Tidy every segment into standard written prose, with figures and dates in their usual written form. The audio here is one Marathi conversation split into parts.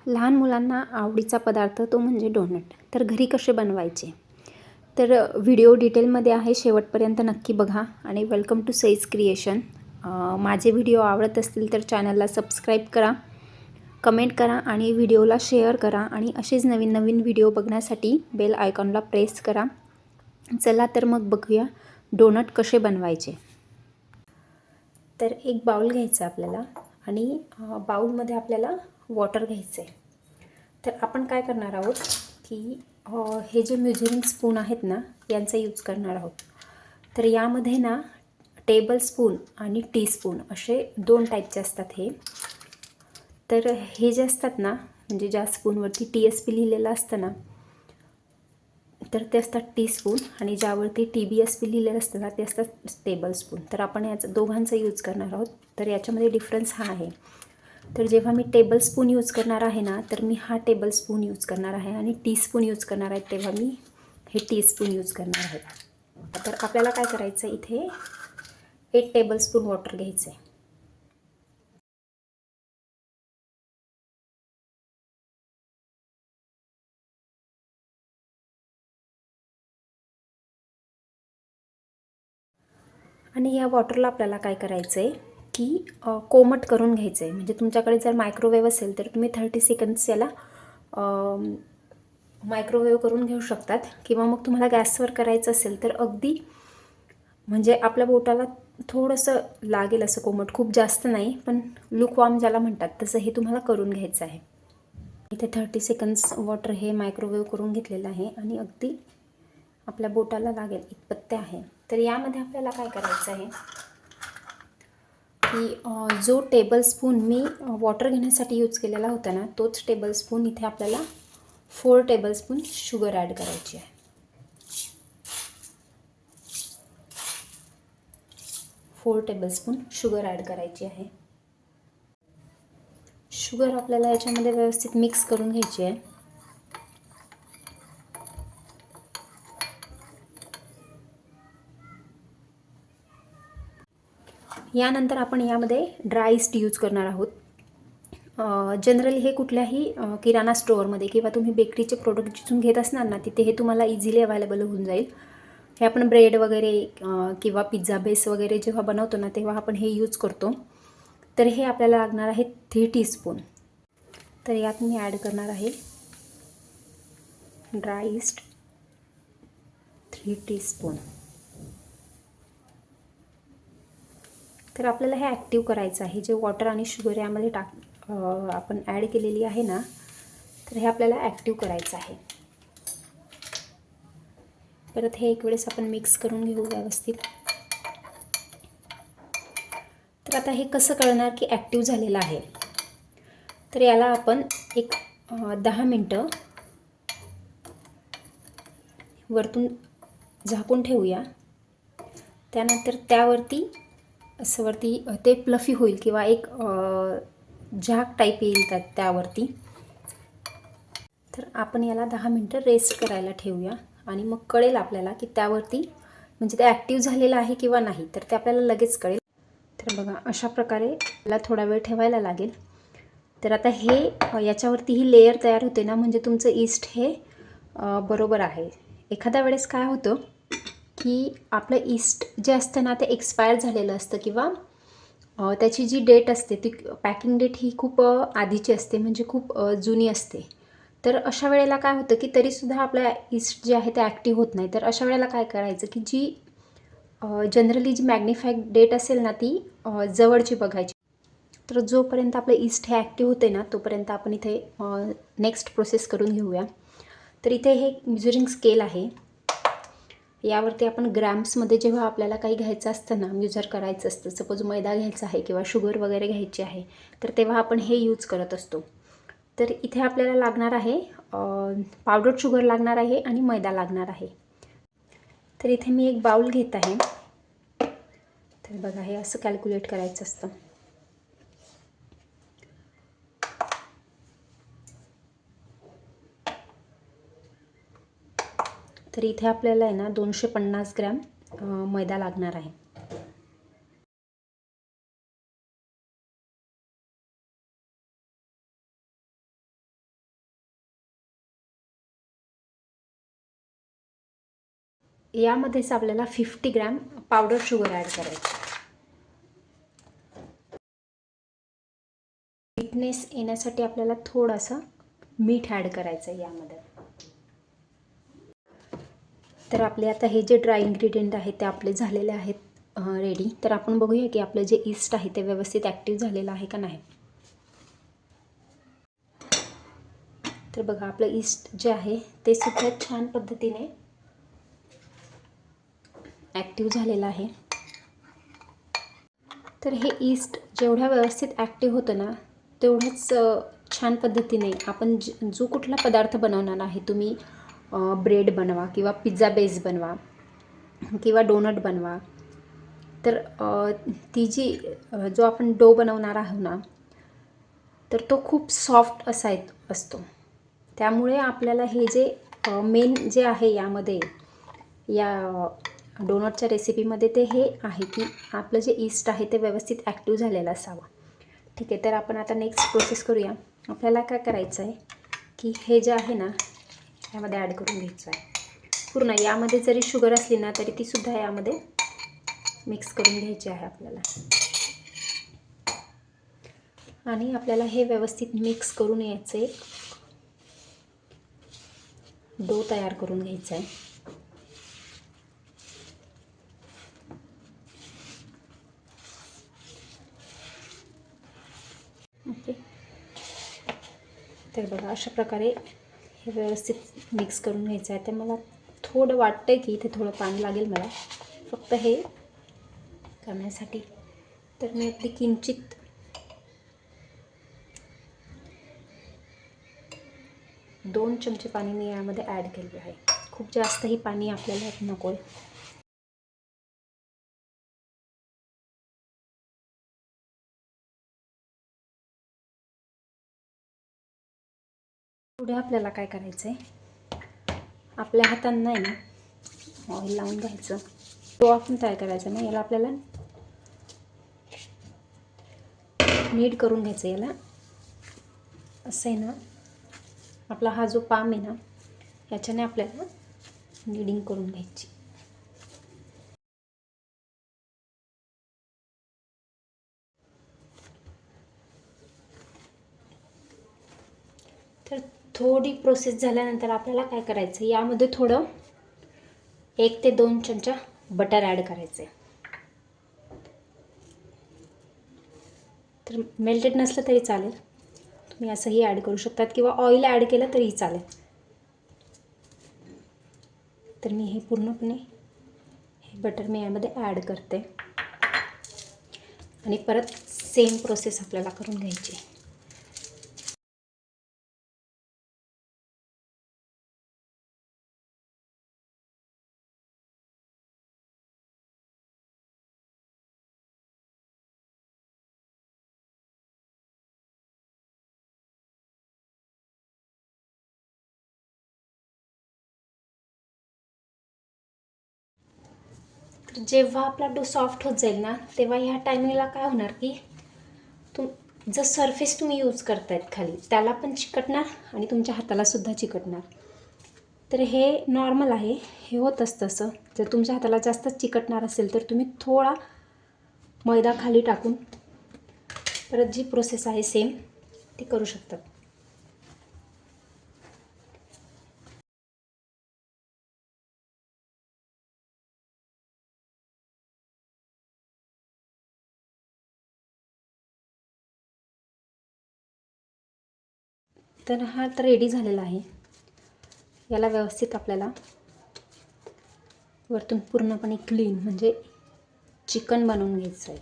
लहान मुलांना आवडीचा पदार्थ तो म्हणजे डोनट. तर घरी कसे बनवायचे? तर व्हिडिओ डिटेलमध्ये आहे, शेवटपर्यंत नक्की बघा. आणि वेलकम टू सईज क्रिएशन. माझे व्हिडिओ आवडत असतील तर चॅनलला सबस्क्राईब करा, कमेंट करा आणि व्हिडिओला शेअर करा. आणि असेच नवीन नवीन व्हिडिओ बघण्यासाठी बेल आयकॉनला प्रेस करा. चला तर मग बघूया डोनट कसे बनवायचे. तर एक बाउल घ्यायचा आपल्याला आणि बाउलमध्ये आपल्याला वॉटर घ्यायचं आहे. तर आपण काय करणार आहोत की हे जे मेजरिंग स्पून आहेत ना, यांचा यूज करणार आहोत. तर यामध्ये ना टेबल स्पून आणि टीस्पून असे 2 टाईपचे असतात हे. तर हे जे असतात ना, म्हणजे ज्या स्पूनवरती TSP लिहिलेलं असतं ना, तर ते असतात टीस्पून, आणि ज्यावरती TBSP लिहिलेलं असतं ना ते असतात टेबल स्पून. तर आपण याचा दोघांचा यूज करणार आहोत. तर याच्यामध्ये डिफरन्स हा आहे. तर जेव्हा मी टेबल स्पून यूज करणार आहे ना, तर मी हा टेबल स्पून यूज करणार आहे, आणि टीस्पून यूज करणार आहे तेव्हा मी हे टीस्पून यूज करणार आहे. तर आपल्याला काय करायचं, इथे 1 टेबलस्पून वॉटर घ्यायचं आहे. आणि या वॉटरला आपल्याला काय करायचं आहे की कोमट करून घ्यायचं आहे. म्हणजे तुमच्याकडे जर मायक्रोवेव्ह असेल तर तुम्ही 30 सेकंड्स याला मायक्रोवेव्ह करून घेऊ शकतात, किंवा मग तुम्हाला गॅसवर करायचं असेल तर अगदी म्हणजे आपल्या बोटाला थोडंसं लागेल असं कोमट, खूप जास्त नाही, पण लुकवॉर्म ज्याला म्हणतात तसं हे तुम्हाला करून घ्यायचं आहे. इथे 30 सेकंड्स वॉटर हे मायक्रोवेव्ह करून घेतलेलं आहे आणि अगदी आपल्या बोटाला लागेल इतपत ते आहे. तर यामध्ये आपल्याला काय करायचं आहे की जो टेबलस्पून मी वॉटर घेण्यासाठी यूज केलेला होता ना, तोच टेबलस्पून इथे आपल्याला 4 टेबलस्पून शुगर ॲड करायची आहे. 4 टेबलस्पून शुगर ॲड करायची आहे. शुगर आपल्याला याच्यामध्ये व्यवस्थित मिक्स करून घ्यायची आहे. यानंतर आपण यामध्ये ड्राय ईस्ट यूज करणार आहोत. जनरली हे कुठल्याही किराणा स्टोअरमध्ये किंवा तुम्ही बेकरीचे प्रोडक्ट जिथून घेत असणार ना, तिथे हे तुम्हाला इझिली अवेलेबल होऊन जाईल. हे आपण ब्रेड वगैरे किंवा पिझ्झा बेस वगैरे जेव्हा बनवतो ना, तेव्हा आपण हे यूज करतो. तर हे आपल्याला लागणार आहे 3 टीस्पून. तर यात मी ॲड करणार आहे ड्राय ईस्ट 3 टीस्पून. तर आपल्याला हे ॲक्टिव्ह करायचं आहे. जे वॉटर आणि शुगर यामध्ये आपण ॲड केलेली आहे ना, तर हे आपल्याला ॲक्टिव्ह करायचं आहे. परत हे एक वेळेस आपण मिक्स करून घेऊ व्यवस्थित. तर आता हे कसं कळणार की ॲक्टिव्ह झालेलं आहे? तर याला आपण एक 10 मिनटं वरतून झाकून ठेवूया. त्यानंतर त्यावरती असं वरती ते फ्लफी होईल, किंवा एक झाक टाईप येईल त्यावरती. तर आपण याला 10 मिनटं रेस्ट करायला ठेवूया, आणि मग कळेल आपल्याला की त्यावरती म्हणजे ते ॲक्टिव्ह झालेलं आहे किंवा नाही. तर ते आपल्याला लगेच कळेल. तर बघा, अशा प्रकारे याला थोडा वेळ ठेवायला लागेल. तर आता हे याच्यावरती ही लेयर तयार होते ना, म्हणजे तुमचं ईस्ट हे बरोबर आहे. एखाद्या वेळेस काय होतं की आपलं ईस्ट जे असतं ना, ते एक्सपायर झालेलं असतं, किंवा त्याची जी डेट असते ती पॅकिंग डेट ही खूप आधीची असते, म्हणजे खूप जुनी असते. तर अशा वेळेला काय होतं की तरीसुद्धा आपल्या ईस्ट जे आहे ते ॲक्टिव्ह होत नाही. तर अशा वेळेला काय करायचं की जी जनरली जी मॅग्निफाईड डेट असेल ना, ती जवळची बघायची. तर जोपर्यंत आपलं ईस्ट हे ॲक्टिव्ह होते ना, तोपर्यंत आपण इथे नेक्स्ट प्रोसेस करून घेऊया. तर इथे हे मेजरिंग स्केल आहे. यावरती आपण ग्रॅम्समध्ये जेव्हा आपल्याला काही घ्यायचं असतं ना, मेजर करायचं असतं, सपोज मैदा घ्यायचा आहे किंवा शुगर वगैरे घ्यायची आहे, तर तेव्हा आपण हे यूज करत असतो. तर इथे आपल्याला लागणार आहे पावडर शुगर लागणार आहे आणि मैदा लागणार आहे. तर इथे मी एक बाउल घेत आहे. तर बघा, हे असं कॅल्क्युलेट करायचं असतं. तर इथे आपल्याला आहे ना 250 ग्रॅम मैदा लागणार आहे. यामध्येच आपल्याला 50 ग्रॅम पावडर शुगर ॲड करायची. स्वीटनेस येण्यासाठी आपल्याला थोडंसं मीठ ॲड करायचं आहे यामध्ये. तर आपले आता हे जे ड्राय इन्ग्रेडियंट आहेत ते आपले झालेले आहेत रेडी. तर आपण बघूया की आपलं जे ईस्ट आहे ते व्यवस्थित ॲक्टिव्ह झालेलं आहे का नाही. तर बघा आपलं ईस्ट जे आहे ते सुद्धा छान पद्धतीने ॲक्टिव्ह झालेलं आहे. तर हे ईस्ट जेवढ्या व्यवस्थित ॲक्टिव्ह होतं ना तेवढंच छान पद्धतीने आपण जो कुठला पदार्थ बनवणार आहे, तुम्ही ब्रेड बनवा किंवा पिझ्झा बेस बनवा किंवा डोनट बनवा, तर ती जी जो आपण डो बनवणार आहोत ना तर तो खूप सॉफ्ट असतो. त्यामुळे आपल्याला हे जे मेन जे आहे यामध्ये या डोनटच्या रेसिपीमध्ये ते हे आहे की आपलं जे ईस्ट आहे ते व्यवस्थित ॲक्टिव्ह झालेलं असावं. ठीक आहे, तर आपण आता नेक्स्ट प्रोसेस करूया. आपल्याला काय करायचं आहे की हे जे आहे ना यामध्ये ॲड करून घ्यायचं आहे पूर्ण. यामध्ये जरी शुगर असली ना तरी तीसुद्धा यामध्ये मिक्स करून घ्यायची आहे आपल्याला. आणि आपल्याला हे व्यवस्थित मिक्स करून यायचं एक डो तयार करून घ्यायचा आहे. ओके, तर बघा अशा प्रकारे हे व्यवस्थित मिक्स करून घ्यायचं आहे. तर मला थोडं वाटतं आहे की इथे थोडं पाणी लागेल मला फक्त हे करण्यासाठी. तर मी अगदी किंचित 2 चमचे पाणी मी यामध्ये ॲड केले आहे. खूप जास्तही पाणी आपल्याला नको आहे. पुढे आपल्याला काय करायचं आहे, आपल्या हातांना आहे ना ऑइल लावून घ्यायचं. तो आपण तयार करायचा ना याला आपल्याला नीड करून घ्यायचं. याला असं आहे ना आपला हा जो पाम आहे ना याच्याने आपल्याला नीडिंग करून घ्यायची. तर थोडी प्रोसेस झाल्यानंतर आपल्याला काय करायचं, यामध्ये थोडं 1 ते 2 चमचा बटर ॲड करायचं आहे. तर मेल्टेड नसलं तरी चालेल, तुम्ही असंही ॲड करू शकतात किंवा ऑइल ॲड केलं तरीही चालेल. तर मी हे पूर्णपणे हे बटर मी यामध्ये ॲड करते आणि परत सेम प्रोसेस आपल्याला करून घ्यायची. जेव्हा आपला डो सॉफ्ट होत जाईल ना तेव्हा ह्या टायमिंगला काय होणार की जो सरफेस तुम्ही यूज करतायत खाली त्याला पण चिकटणार आणि तुमच्या हाताला सुद्धा चिकटणार. तर हे नॉर्मल आहे, हे होत असतं तसं. जर तुमच्या हाताला जास्त चिकटणार असेल तर तुम्ही थोडा मैदा खाली टाकून परत जी प्रोसेस आहे सेम ती करू शकतात. तर हा तर रेडी झालेला आहे. याला व्यवस्थित आपल्याला वरतून पूर्णपणे क्लीन म्हणजे चिकन बनवून घ्यायचं आहे.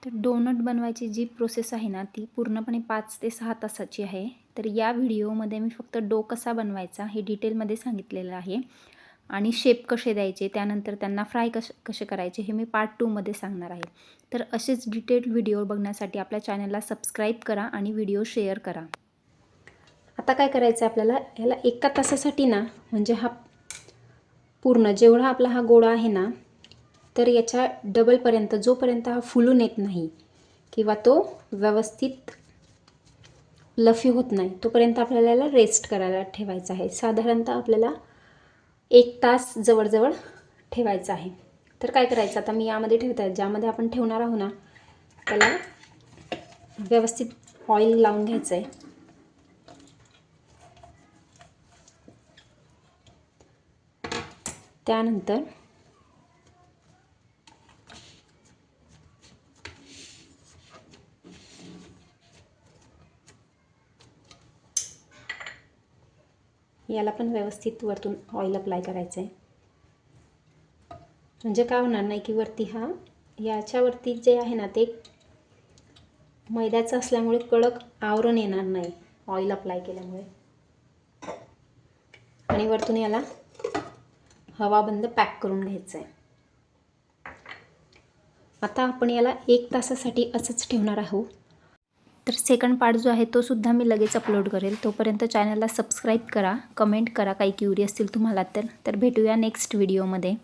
तर डोनट बनवायची जी प्रोसेस आहे ना ती पूर्णपणे 5 ते 6 तासाची आहे. तर या व्हिडिओमध्ये मी फक्त डो कसा बनवायचा हे डिटेलमध्ये सांगितलेलं आहे आणि शेप कसे द्यायचे, त्यानंतर त्यांना फ्राय कसे करायचे हे मी पार्ट 2 मध्ये सांगणार आहे. तर असेच डिटेल्ड व्हिडिओ बघण्यासाठी आपल्या चॅनलला सबस्क्राईब करा आणि व्हिडिओ शेअर करा. आता काय करायचं आहे आपल्याला, याला 1 तासासाठी ना म्हणजे हा पूर्ण जेवढा आपला हा गोळा आहे ना तर याच्या डबलपर्यंत जोपर्यंत हा फुलून येत नाही किंवा तो व्यवस्थित फ्लफी होत नाही तोपर्यंत आपल्याला याला रेस्ट करायला ठेवायचा आहे. साधारणतः आपल्याला 1 तास जवळजवळ ठेवायचं आहे. तर काय करायचं आता मी यामध्ये ठेवत आहे, ज्यामध्ये आपण ठेवणार आहोत ना त्याला व्यवस्थित ऑइल लावून घ्यायचं आहे. त्यानंतर याला पण व्यवस्थित वरतून ऑइल अप्लाय करायचं आहे. म्हणजे काय होणार नाही की वरती याच्यावरती जे आहे ना ते मैद्याचं असल्यामुळे कडक आवरण येणार नाही ऑइल अप्लाय केल्यामुळे. आणि वरतून याला हवाबंद पॅक करून घ्यायचं आहे. आता आपण याला 1 तासासाठी असंच ठेवणार आहोत. तर सेकंड पार्ट जो आहे तो सुद्धा मी लगेच अपलोड करेल. तोपर्यंत चॅनलला सबस्क्राईब करा, कमेंट करा काही क्युरी असतील तुम्हाला तर भेटूया नेक्स्ट व्हिडिओमध्ये.